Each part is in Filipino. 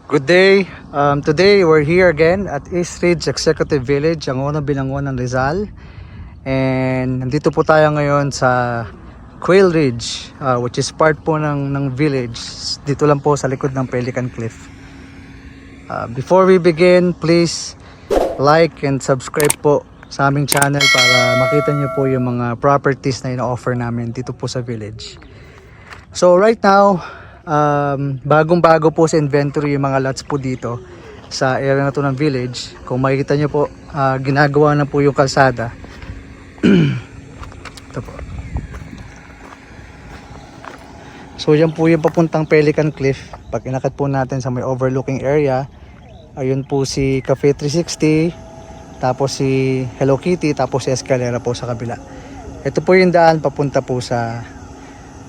Good day. Today we're here again at East Ridge Executive Village, Angono, Binangonan, Rizal. And nandito po tayo ngayon sa Quail Ridge, which is part po ng village. Dito lang po sa likod ng Pelican Cliff. Before we begin, please like and subscribe po sa aming channel para makita nyo po yung mga properties na ina-offer namin dito po sa village. So right now, bagong-bago po sa inventory yung mga lots po dito sa area na to ng village. Kung makikita nyo po, ginagawa na po yung kalsada. Ito po. So yan po yung papuntang Pelican Cliff. Pag inakat po natin sa may overlooking area, ayun po si Cafe 360, tapos si Hello Kitty, tapos si Escalera po sa kabila. Ito po yung daan papunta po sa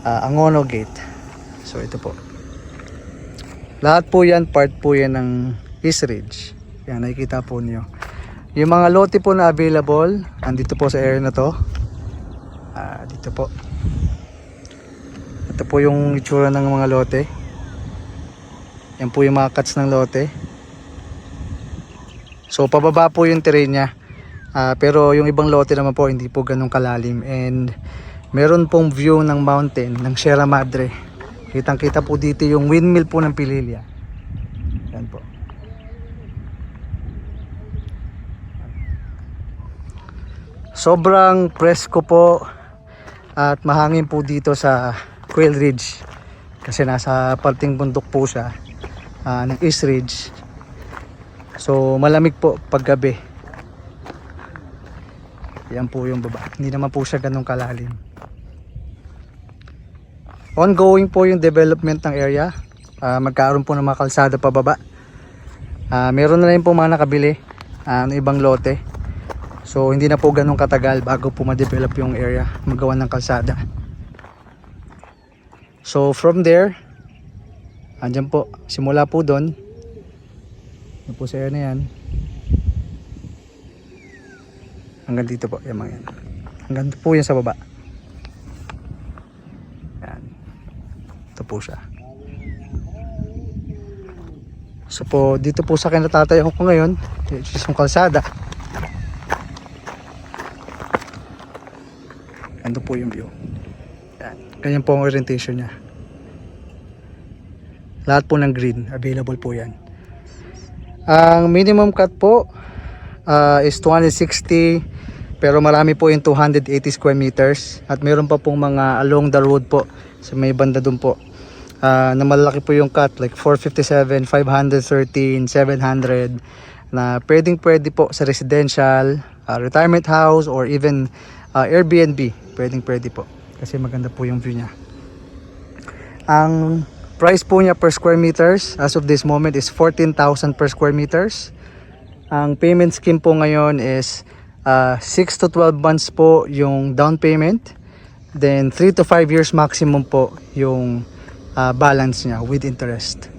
Angono Gate. So ito po. Lahat po yan, part po yan ng East Ridge. Yan, nakikita po niyo. Yung mga lote po na available, andito po sa area na to. Dito po. Ito po yung itsura ng mga lote. Yan po yung mga cuts ng lote. So pababa po yung terrain niya. Pero yung ibang lote naman po hindi po ganun kalalim. And meron pong view ng mountain ng Sierra Madre. Kitang kita po dito yung windmill po ng Pililya. Yan po. Sobrang presko po at mahangin po dito sa Quail Ridge. Kasi nasa parting bundok po siya ng East Ridge. So malamig po paggabi. Yan po yung baba. Hindi naman po siya ganun kalalim. Ongoing po yung development ng area. Magkaroon po ng mga kalsada pababa. Meron na rin po mga nakabili ng ibang lote. So hindi na po ganun katagal bago po ma-develop yung area, magawa ng kalsada. So from there, andyan po, simula po doon. Yan po sa area na yan. Hanggang dito po, yung mga yan. Hanggang po yan sa baba. Yan. Ito po siya. So po, dito po sa akin natatayo ko ngayon, which is yung kalsada. Ando po yung view. Yan. Ganyan po ang orientation niya. Lahat po ng green, available po yan. Ang minimum cut po is 260, pero marami po yung 280 square meters. At meron pa pong mga along the road po sa may banda dun po na malaki po yung cut, like 457, 513, 700, na pwede po sa residential, retirement house, or even Airbnb. Pwede po kasi maganda po yung view niya. Ang price po niya per square meters as of this moment is 14,000 per square meters. Ang payment scheme po ngayon is 6 to 12 months po yung down payment, then 3 to 5 years maximum po yung balance niya with interest.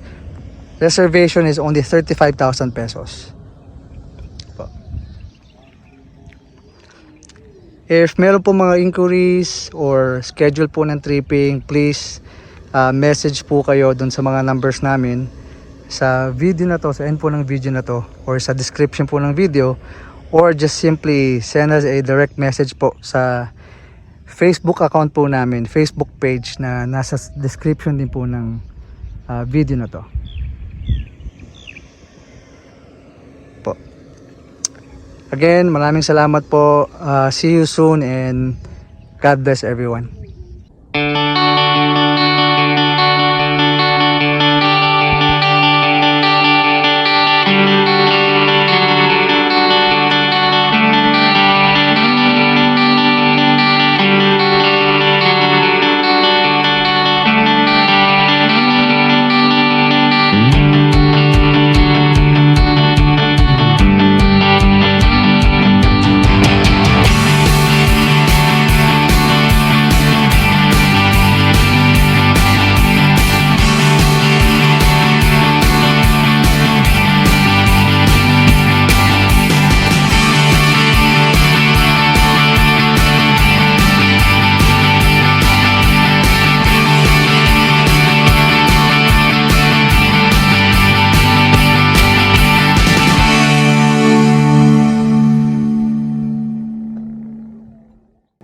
Reservation is only 35,000 pesos. If meron po mga inquiries or schedule po ng tripping, please message po kayo dun sa mga numbers namin sa video na to, sa end po ng video na to, or sa description po ng video, or just simply send us a direct message po sa Facebook account po namin, Facebook page na nasa description din po ng video na to po. Again, maraming salamat po. See you soon and God bless everyone.